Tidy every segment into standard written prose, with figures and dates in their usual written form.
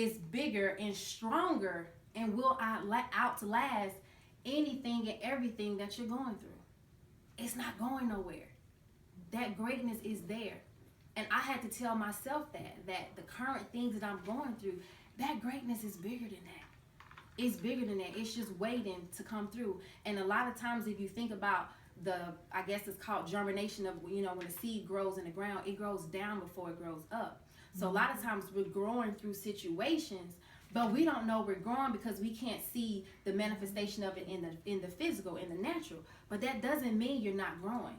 is bigger and stronger and will outlast anything and everything that you're going through. It's not going nowhere. That greatness is there. And I had to tell myself that the current things that I'm going through, that greatness is bigger than that. It's bigger than that. It's just waiting to come through. And a lot of times if you think about I guess it's called germination of, when a seed grows in the ground, it grows down before it grows up. So a lot of times we're growing through situations, but we don't know we're growing because we can't see the manifestation of it in the physical, in the natural. But that doesn't mean you're not growing,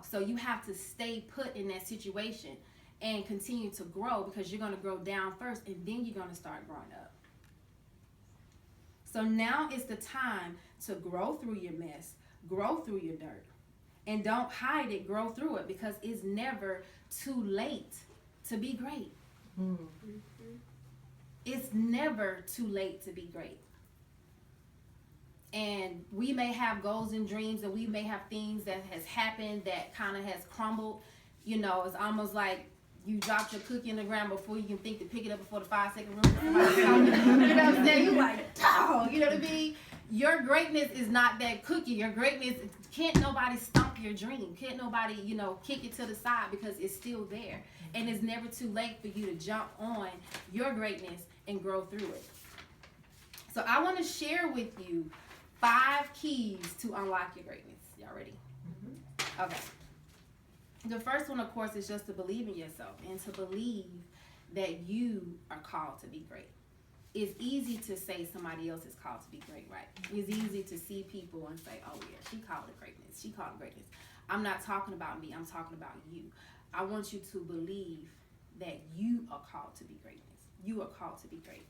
So you have to stay put in that situation and continue to grow, because you're going to grow down first and then you're going to start growing up. So now is the time to grow through your mess, grow through your dirt, and don't hide it. Grow through it, because it's never too late to be great. Mm-hmm. It's never too late to be great. And we may have goals and dreams, and we may have things that has happened that kind of has crumbled. It's almost like you dropped your cookie in the ground before you can think to pick it up before the 5-second rule. You know what I'm saying? You're like, oh, you know what I mean? Your greatness is not that cookie. Your greatness, can't nobody stomp your dream. Can't nobody, kick it to the side, because it's still there. And it's never too late for you to jump on your greatness and grow through it. So I want to share with you 5 keys to unlock your greatness. Y'all ready? Mm-hmm. Okay. The first one, of course, is just to believe in yourself and to believe that you are called to be great. It's easy to say somebody else is called to be great, right? It's easy to see people and say, oh yeah, she called it greatness. She called it greatness. I'm not talking about me. I'm talking about you. I want you to believe that you are called to be greatness. You are called to be great.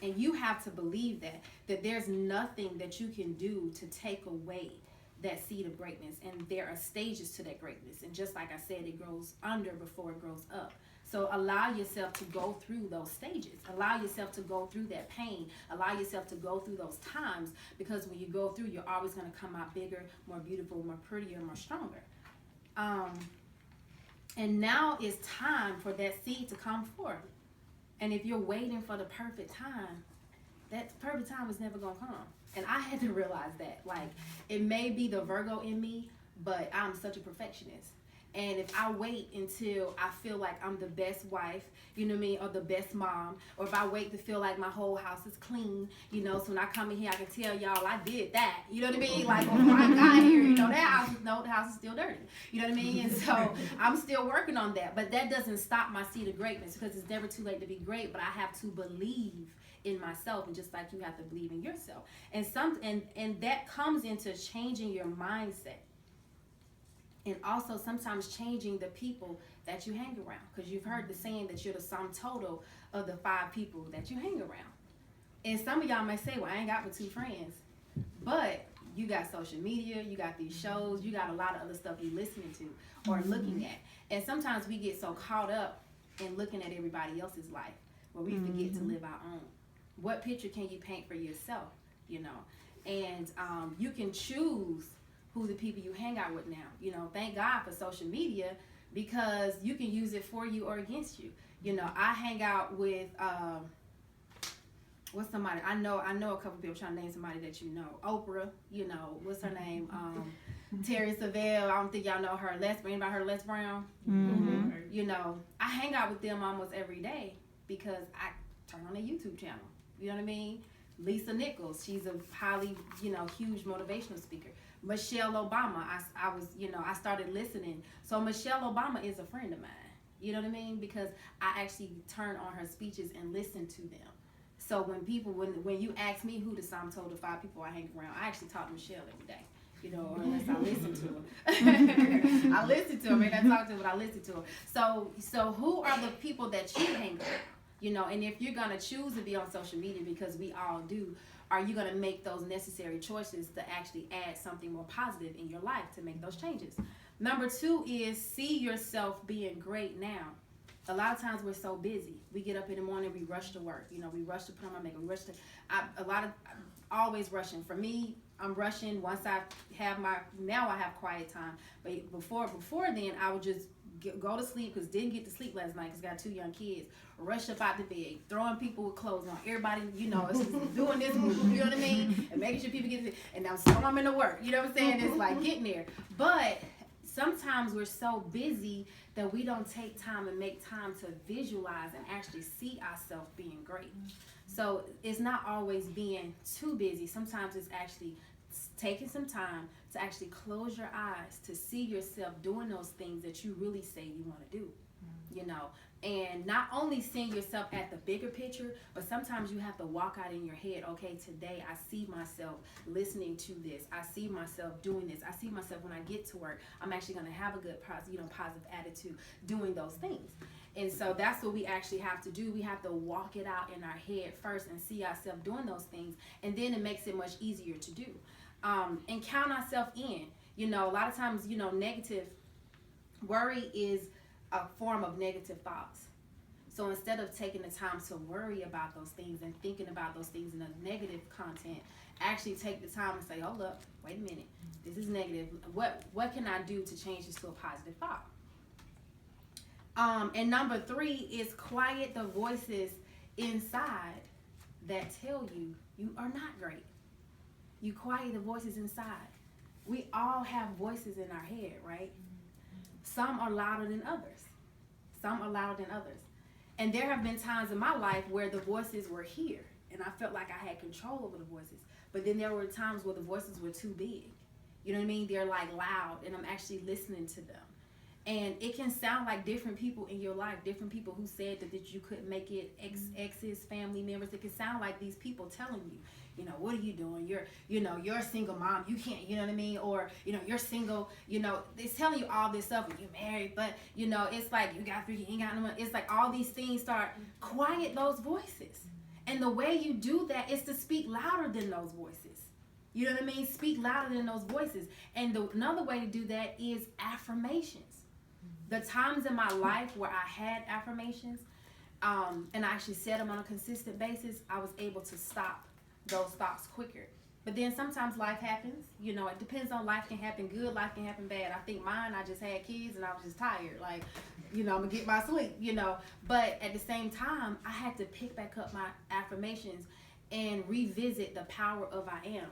And you have to believe that there's nothing that you can do to take away that seed of greatness. And there are stages to that greatness. And just like I said, it grows under before it grows up. So allow yourself to go through those stages. Allow yourself to go through that pain. Allow yourself to go through those times, because when you go through, you're always going to come out bigger, more beautiful, more prettier, more stronger. And now is time for that seed to come forth. And if you're waiting for the perfect time, that perfect time is never going to come. And I had to realize that. Like, it may be the Virgo in me, but I'm such a perfectionist. And if I wait until I feel like I'm the best wife, you know what I mean, or the best mom, or if I wait to feel like my whole house is clean, so when I come in here, I can tell y'all I did that. You know what I mean? Like, before I got here, the house is still dirty. You know what I mean? And so I'm still working on that. But that doesn't stop my seed of greatness, because it's never too late to be great. But I have to believe in myself, and just like you have to believe in yourself. And that comes into changing your mindset. And also sometimes changing the people that you hang around. Because you've heard the saying that you're the sum total of the 5 people that you hang around. And some of y'all may say, well, I ain't got but 2 friends. But you got social media, you got these shows, you got a lot of other stuff you're listening to or looking at. And sometimes we get so caught up in looking at everybody else's life where we forget to live our own. What picture can you paint for yourself, And you can choose who the people you hang out with now. Thank God for social media, because you can use it for you or against you. I hang out with what's somebody I know a couple people. I'm trying to name somebody that Oprah, what's her name, Terry Savelle. I don't think y'all know her. Anybody heard of Les Brown? Mm-hmm. I hang out with them almost every day because I turn on their YouTube channel. You know what I mean? Lisa Nichols, she's a highly, huge motivational speaker. Michelle Obama, I started listening. So Michelle Obama is a friend of mine. You know what I mean? Because I actually turn on her speeches and listen to them. So when you ask me who the sum total of 5 people I hang around, I actually talk to Michelle every day. Or unless I listen to her. I listen to her, man. I talk to her, but I listen to her. So who are the people that you hang with? And if you're gonna choose to be on social media, because we all do, are you going to make those necessary choices to actually add something more positive in your life to make those changes? Number 2 is see yourself being great now. A lot of times we're so busy. We get up in the morning, we rush to work. We rush to put on my makeup. We rush to. I'm always rushing. For me, I'm rushing. Once I have now I have quiet time. But before then, I would just go to sleep because didn't get to sleep last night because got 2 young kids. Rush up out the bed, throwing people with clothes on. Everybody, you know, is doing this move, you know what I mean? And making sure people get it. And I'm storming to work, you know what I'm saying? It's like getting there. But sometimes we're so busy that we don't take time and make time to visualize and actually see ourselves being great. So it's not always being too busy. Sometimes it's actually taking some time to actually close your eyes to see yourself doing those things that you really say you want to do, you know. And not only seeing yourself at the bigger picture, but sometimes you have to walk out in your head, okay, today I see myself listening to this. I see myself doing this. I see myself when I get to work, I'm actually going to have a good, positive attitude doing those things. And so that's what we actually have to do. We have to walk it out in our head first and see ourselves doing those things. And then it makes it much easier to do. And count ourselves in. You know, a lot of times, you know, negative worry is a form of negative thoughts. So instead of taking the time to worry about those things and thinking about those things in a negative content, actually take the time and say, hold up, wait a minute, this is negative. What can I do to change this to a positive thought? And number 3 is quiet the voices inside that tell you you are not great. You quiet the voices inside. We all have voices in our head, right? Some are louder than others. Some are louder than others. And there have been times in my life where the voices were here and I felt like I had control over the voices. But then there were times where the voices were too big. You know what I mean? They're like loud and I'm actually listening to them. And it can sound like different people in your life, different people who said that you couldn't make it, exes, family members. It can sound like these people telling you, you know, what are you doing? You're a single mom. You can't, you know what I mean? Or, you know, you're single, you know, it's telling you all this stuff and you're married, but, you know, it's like you got 3, you ain't got no money. It's like all these things start, quiet those voices. And the way you do that is to speak louder than those voices. You know what I mean? Speak louder than those voices. And another way to do that is affirmations. The times in my life where I had affirmations, and I actually said them on a consistent basis, I was able to stop those thoughts quicker. But then sometimes life happens. You know, it depends on, life can happen good, life can happen bad. I think mine, I just had kids and I was just tired. Like, you know, I'm going to get my sleep, you know. But at the same time, I had to pick back up my affirmations and revisit the power of I am.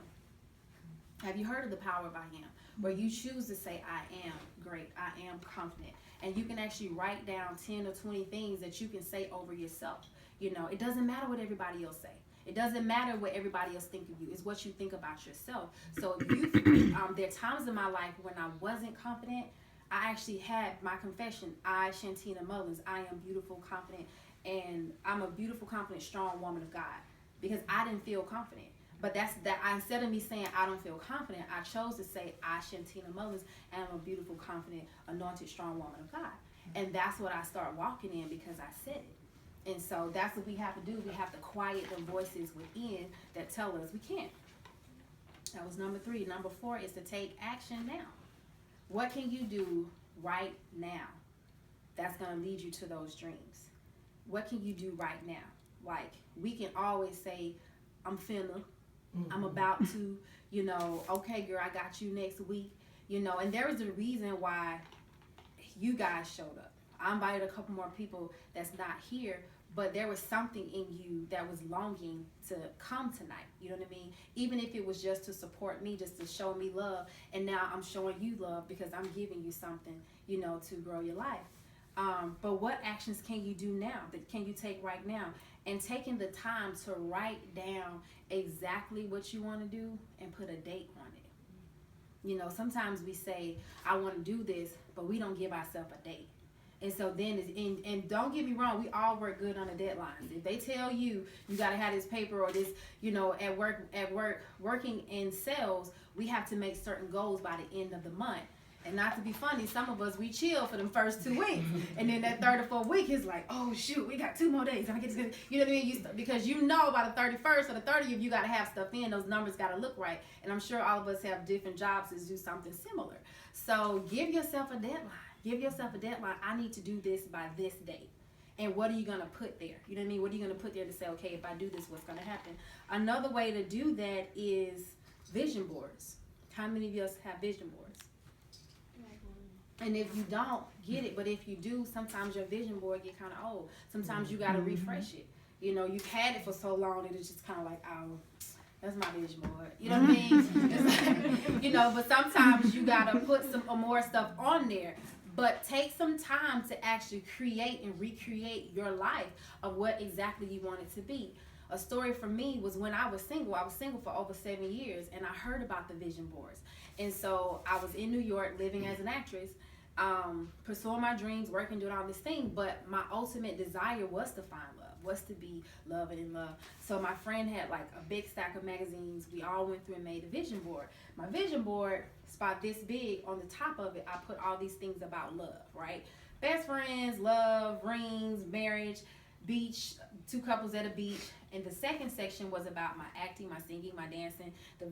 Have you heard of the power of I am? Where you choose to say, I am great, I am confident. And you can actually write down 10 or 20 things that you can say over yourself. You know, it doesn't matter what everybody else say. It doesn't matter what everybody else think of you. It's what you think about yourself. So if you, there are times in my life when I wasn't confident. I actually had my confession. I, Shantina Mullins, I am beautiful, confident, and I'm a beautiful, confident, strong woman of God. Because I didn't feel confident. But instead of me saying I don't feel confident, I chose to say I, Shantina Mullins, am a beautiful, confident, anointed, strong woman of God. And that's what I start walking in because I said it. And so that's what we have to do. We have to quiet the voices within that tell us we can't. That was number 3. Number 4 is to take action now. What can you do right now that's going to lead you to those dreams? What can you do right now? Like, we can always say, I'm finna. I'm about to, you know, okay, girl, I got you next week, you know, and there is a reason why you guys showed up. I invited a couple more people that's not here, but there was something in you that was longing to come tonight, you know what I mean? Even if it was just to support me, just to show me love, and now I'm showing you love because I'm giving you something, you know, to grow your life. But what actions can you do now? That can you take right now? And taking the time to write down exactly what you want to do and put a date on it. You know, sometimes we say, I want to do this, but we don't give ourselves a date. And so then, and don't get me wrong, we all work good on the deadlines. If they tell you, you got to have this paper or this, you know, at work, working in sales, we have to make certain goals by the end of the month. And not to be funny, some of us, we chill for them first 2 weeks. And then that 3rd or 4th week is like, oh, shoot, we got 2 more days. I get this, you know what I mean? Because you know by the 31st or the 30th, you got to have stuff in. Those numbers got to look right. And I'm sure all of us have different jobs that do something similar. So give yourself a deadline. Give yourself a deadline. I need to do this by this date. And what are you going to put there? You know what I mean? What are you going to put there to say, okay, if I do this, what's going to happen? Another way to do that is vision boards. How many of us have vision boards? And if you don't, get it. But if you do, sometimes your vision board get kind of old. Sometimes you got to refresh it. You know, you've had it for so long that it's just kind of like, oh, that's my vision board. You know what I mean? It's like, you know, but sometimes you got to put some more stuff on there. But take some time to actually create and recreate your life of what exactly you want it to be. A story for me was when I was single. I was single for over 7 years, and I heard about the vision boards. And so I was in New York living as an actress, pursuing my dreams, working, doing all this thing. But my ultimate desire was to find love, was to be loved and in love. So my friend had like a big stack of magazines. We all went through and made a vision board. My vision board, spot this big, on the top of it, I put all these things about love, right? Best friends, love, rings, marriage, beach, 2 couples at a beach. And the second section was about my acting, my singing, my dancing, the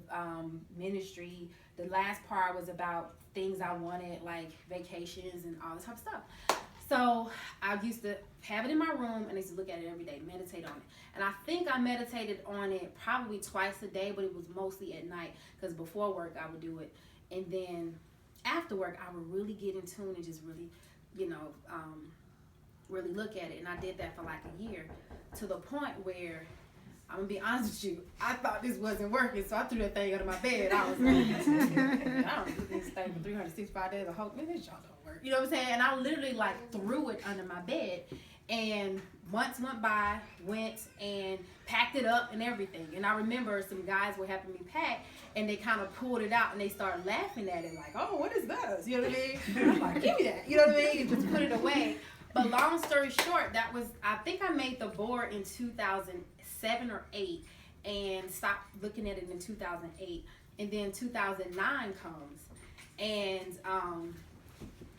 ministry. The last part was about things I wanted, like vacations and all this type of stuff. So I used to have it in my room, and I used to look at it every day, meditate on it. And I think I meditated on it probably twice a day, but it was mostly at night, because before work I would do it. And then after work I would really get in tune and just really, you know, really look at it. And I did that for like a year, to the point where, I'm gonna be honest with you, I thought this wasn't working, so I threw that thing under my bed. I was like, I don't do this thing for 365 days a whole, man, this y'all don't work. You know what I'm saying? And I literally like threw it under my bed, and months went by, went and packed it up and everything. And I remember some guys were helping me pack, and they kind of pulled it out and they started laughing at it like, oh, what is this? You know what I mean? And I'm like, give me that. You know what I mean? And just put it away. But long story short, that was, I think I made the board in 2007 or 8 and stopped looking at it in 2008. And then 2009 comes, and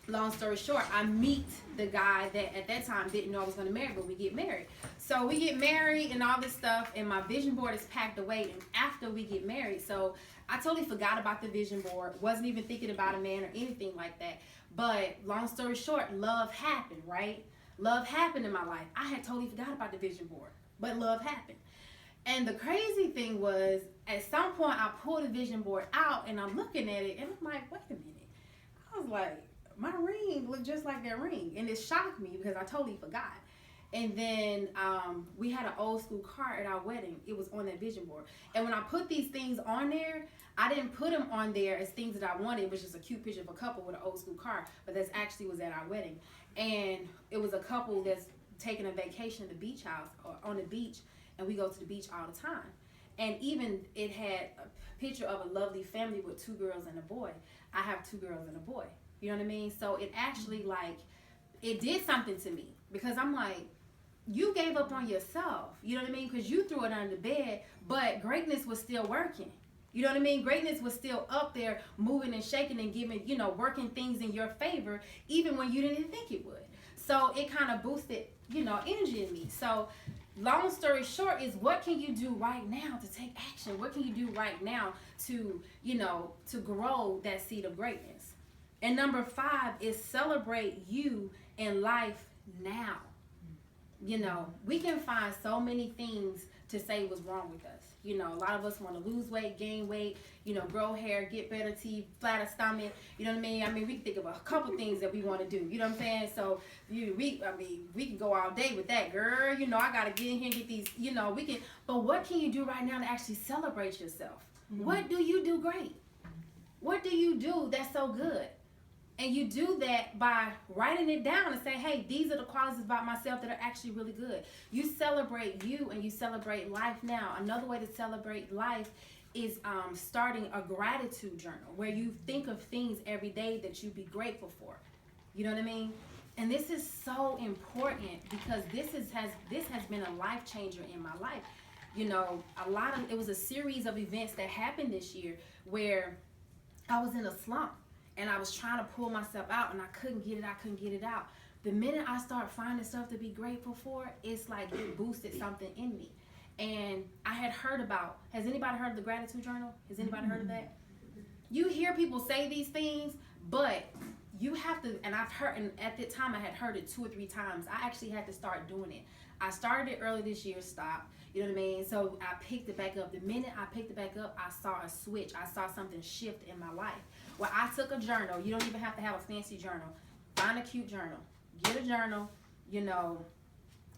long story short, I meet the guy that at that time didn't know I was going to marry, but we get married. So we get married and all this stuff, and my vision board is packed away. And after we get married, so I totally forgot about the vision board, wasn't even thinking about a man or anything like that. But long story short, love happened, right? Love happened in my life. I had totally forgot about the vision board, but love happened. And the crazy thing was, at some point I pulled the vision board out and I'm looking at it and I'm like, wait a minute. I was like, my ring looked just like that ring. And it shocked me because I totally forgot. And then we had an old school car at our wedding. It was on that vision board. And when I put these things on there, I didn't put them on there as things that I wanted. It was just a cute picture of a couple with an old school car. But that's actually was at our wedding. And it was a couple that's taking a vacation at the beach house or on the beach. And we go to the beach all the time. And even it had a picture of a lovely family with 2 girls and a boy. I have 2 girls and a boy. You know what I mean? So it actually, like, it did something to me. Because I'm like, you gave up on yourself. You know what I mean? Because you threw it under the bed, but greatness was still working. You know what I mean? Greatness was still up there, moving and shaking and giving, you know, working things in your favor, even when you didn't think it would. So it kind of boosted, you know, energy in me. So long story short is, what can you do right now to take action? What can you do right now to, you know, to grow that seed of greatness? And number 5 is celebrate you in life now. You know, we can find so many things to say was wrong with us. You know, a lot of us want to lose weight, gain weight, you know, grow hair, get better teeth, flatter stomach. You know what I mean? I mean, we can think of a couple things that we want to do. You know what I'm saying? So, we can go all day with that, girl. You know, I got to get in here and get these, you know, we can. But what can you do right now to actually celebrate yourself? Mm-hmm. What do you do great? What do you do that's so good? And you do that by writing it down and say, hey, these are the qualities about myself that are actually really good. You celebrate you and you celebrate life now. Another way to celebrate life is starting a gratitude journal where you think of things every day that you be grateful for. You know what I mean? And this is so important because this has been a life changer in my life. You know, it was a series of events that happened this year where I was in a slump. And I was trying to pull myself out, and I couldn't get it out. The minute I start finding stuff to be grateful for, it's like it boosted something in me. And I had heard about, has anybody heard of the gratitude journal? Has anybody heard of that? You hear people say these things, but you have to, and I've heard, and at that time I had heard it 2 or 3 times. I actually had to start doing it. I started it early this year, stopped. You know what I mean? So I picked it back up. The minute I picked it back up, I saw a switch. I saw something shift in my life. Well, I took a journal. You don't even have to have a fancy journal. Find a cute journal. Get a journal, you know,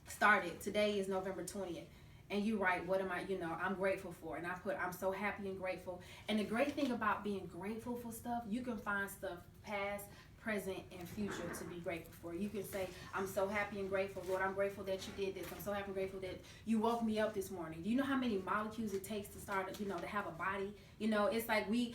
start it. Today is November 20th. And you write, what am I, you know, I'm grateful for. And I put, I'm so happy and grateful. And the great thing about being grateful for stuff, you can find stuff past, present, and future to be grateful for. You can say, I'm so happy and grateful, Lord, I'm grateful that you did this. I'm so happy and grateful that you woke me up this morning. Do you know how many molecules it takes to start, you know, to have a body? You know, it's like we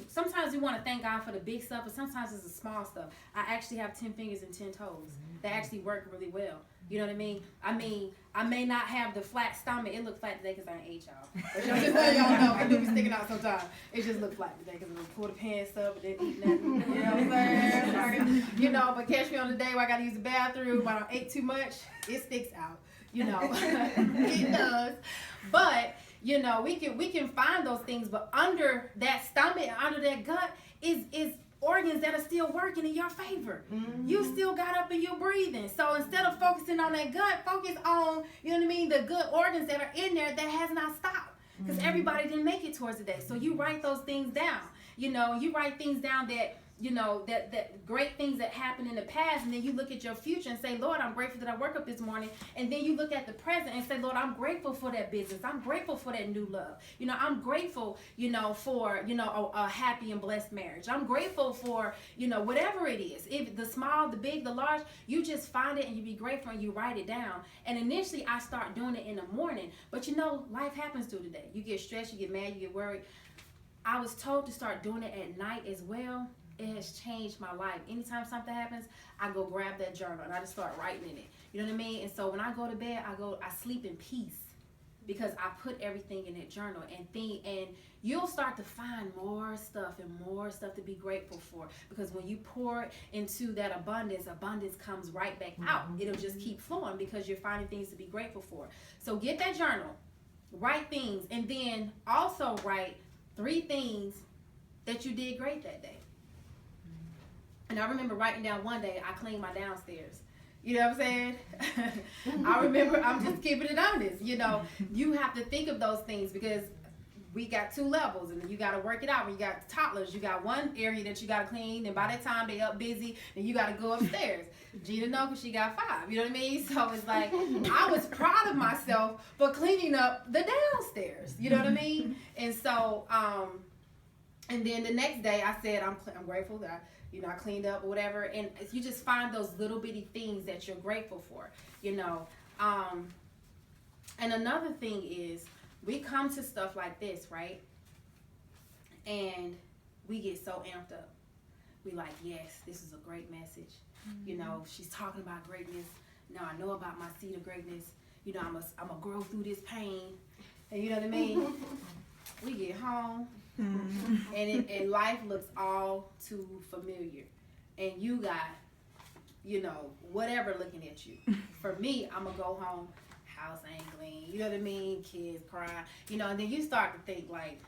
sometimes we want to thank God for the big stuff, but sometimes it's the small stuff. I actually have 10 fingers and 10 toes. They actually work really well. You know what I mean? I may not have the flat stomach. It looked flat today because I ain't ate, y'all. But y'all just let y'all know, it do be sticking out sometimes. It just looked flat today because I pull the pants up and then eat nothing. You know what I'm saying? You know, but catch me on the day where I got to use the bathroom, but I ate too much, it sticks out. You know, it does. But, you know, we can find those things, but under that stomach, under that gut is organs that are still working in your favor. Mm-hmm. You still got up and you're breathing. So instead of focusing on that gut, focus on, you know what I mean, the good organs that are in there that has not stopped. Because everybody didn't make it towards the day. So you write those things down. You know, you write things down that, you know, that great things that happened in the past, and then you look at your future and say, Lord, I'm grateful that I woke up this morning. And then you look at the present and say, Lord, I'm grateful for that business. I'm grateful for that new love. You know, I'm grateful, you know, for, you know, a happy and blessed marriage. I'm grateful for, you know, whatever it is. If the small, the big, the large, you just find it and you be grateful and you write it down. And initially I start doing it in the morning, but you know, life happens through the day. You get stressed, you get mad, you get worried. I was told to start doing it at night as well. It has changed my life. Anytime something happens, I go grab that journal and I just start writing in it. You know what I mean? And so when I go to bed, I sleep in peace because I put everything in that journal and you'll start to find more stuff to be grateful for, because when you pour into that abundance comes right back out. It'll just keep flowing because you're finding things to be grateful for. So get that journal, write things, and then also write 3 things that you did great that day. And I remember writing down one day, I cleaned my downstairs. You know what I'm saying? I remember, I'm just keeping it honest. You know, you have to think of those things because we got 2 levels and you got to work it out. When you got toddlers, you got one area that you got to clean, and by that time they up busy, and you got to go upstairs. Gina knows because she got 5. You know what I mean? So it's like, I was proud of myself for cleaning up the downstairs. You know what I mean? And so, and then the next day I said, I'm grateful that I cleaned up or whatever. And you just find those little bitty things that you're grateful for, you know. And another thing is, we come to stuff like this, right? And we get so amped up. We like, yes, this is a great message. Mm-hmm. You know, she's talking about greatness. Now I know about my seed of greatness. You know, I'm gonna grow through this pain. And you know what I mean? We get home. Mm-hmm. And life looks all too familiar, and you got, you know, whatever looking at you. For me, I'm gonna go home, house ain't clean, you know what I mean, kids crying, you know, and then you start to think like,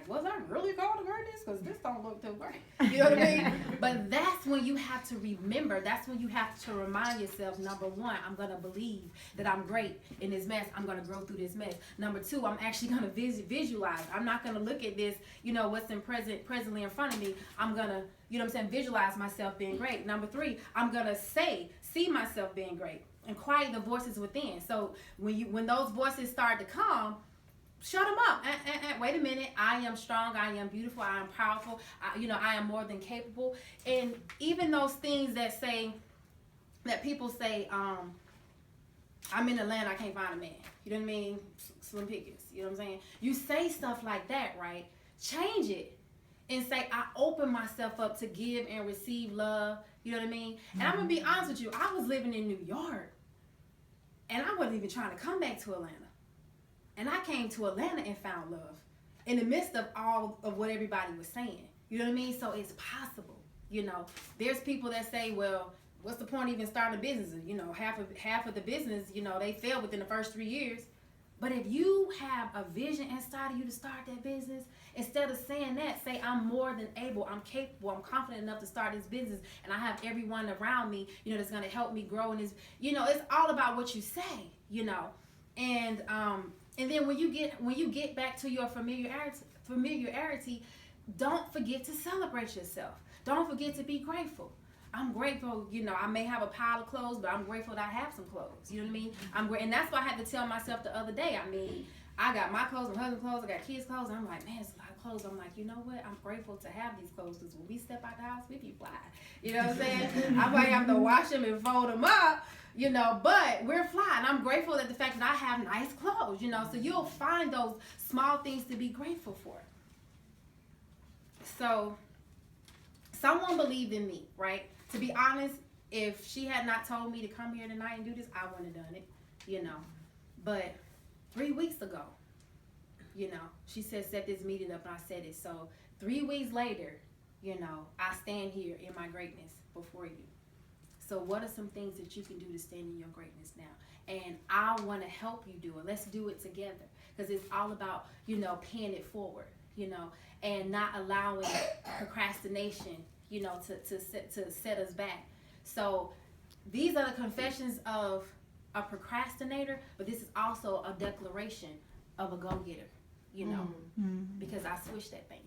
was I really called to greatness? Because this don't look too great, you know what I mean? But that's when you have to remember, that's when you have to remind yourself, number 1, I'm gonna believe that I'm great in this mess, I'm gonna grow through this mess. Number 2, I'm actually gonna visualize. I'm not gonna look at this, you know, what's presently in front of me. I'm gonna, you know what I'm saying, visualize myself being great. Number 3, I'm gonna see myself being great and quiet the voices within. So when those voices start to come, shut them up. Wait a minute. I am strong. I am beautiful. I am powerful. I am more than capable. And even those things that people say, I'm in Atlanta, I can't find a man. You know what I mean? Slim pickings. You know what I'm saying? You say stuff like that, right? Change it and say, I open myself up to give and receive love. You know what I mean? And I'm going to be honest with you. I was living in New York, and I wasn't even trying to come back to Atlanta. And I came to Atlanta and found love in the midst of all of what everybody was saying. You know what I mean? So it's possible. You know, there's people that say, well, what's the point of even starting a business? You know, half of the business, you know, they fail within the first 3 years. But if you have a vision inside of you to start that business, instead of saying that, say, I'm more than able, I'm capable, I'm confident enough to start this business, and I have everyone around me, that's going to help me grow in this. It's all about what you say, And then when you get back to your familiarity, don't forget to celebrate yourself. Don't forget to be grateful. I'm grateful, I may have a pile of clothes, but I'm grateful that I have some clothes. You know what I mean? I'm great, and that's what I had to tell myself the other day. I mean, I got my clothes, my husband's clothes, I got kids' clothes, and I'm like, man, it's a lot of clothes. I'm like, you know what? I'm grateful to have these clothes, because when we step out the house, we be fly. You know what I'm saying? I might have to wash them and fold them up, but we're fly, and I'm grateful at the fact that I have nice clothes, so you'll find those small things to be grateful for. So, someone believed in me, right? To be honest, if she had not told me to come here tonight and do this, I wouldn't have done it, But 3 weeks ago, she said, set this meeting up, and I said it. So 3 weeks later, I stand here in my greatness before you. So what are some things that you can do to stand in your greatness now? And I want to help you do it. Let's do it together, because it's all about, paying it forward, and not allowing procrastination, to set us back. So these are the confessions of a procrastinator, but this is also a declaration of a go-getter, because I switched that thing.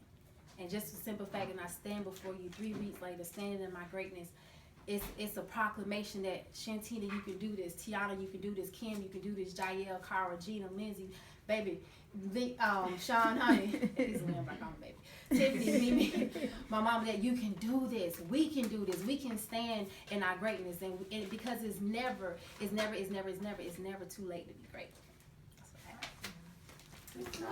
And just the simple fact that I stand before you 3 weeks later, standing in my greatness, it's a proclamation that Shantina, you can do this. Tiana, you can do this. Kim, you can do this. Jael, Cara, Gina, Lindsay, baby, Sean, honey, he's a lamb, I call him baby. Tiffany, Mimi, my mom, that you can do this. We can do this. We can stand in our greatness, and because it's never too late to be great. That's what happened.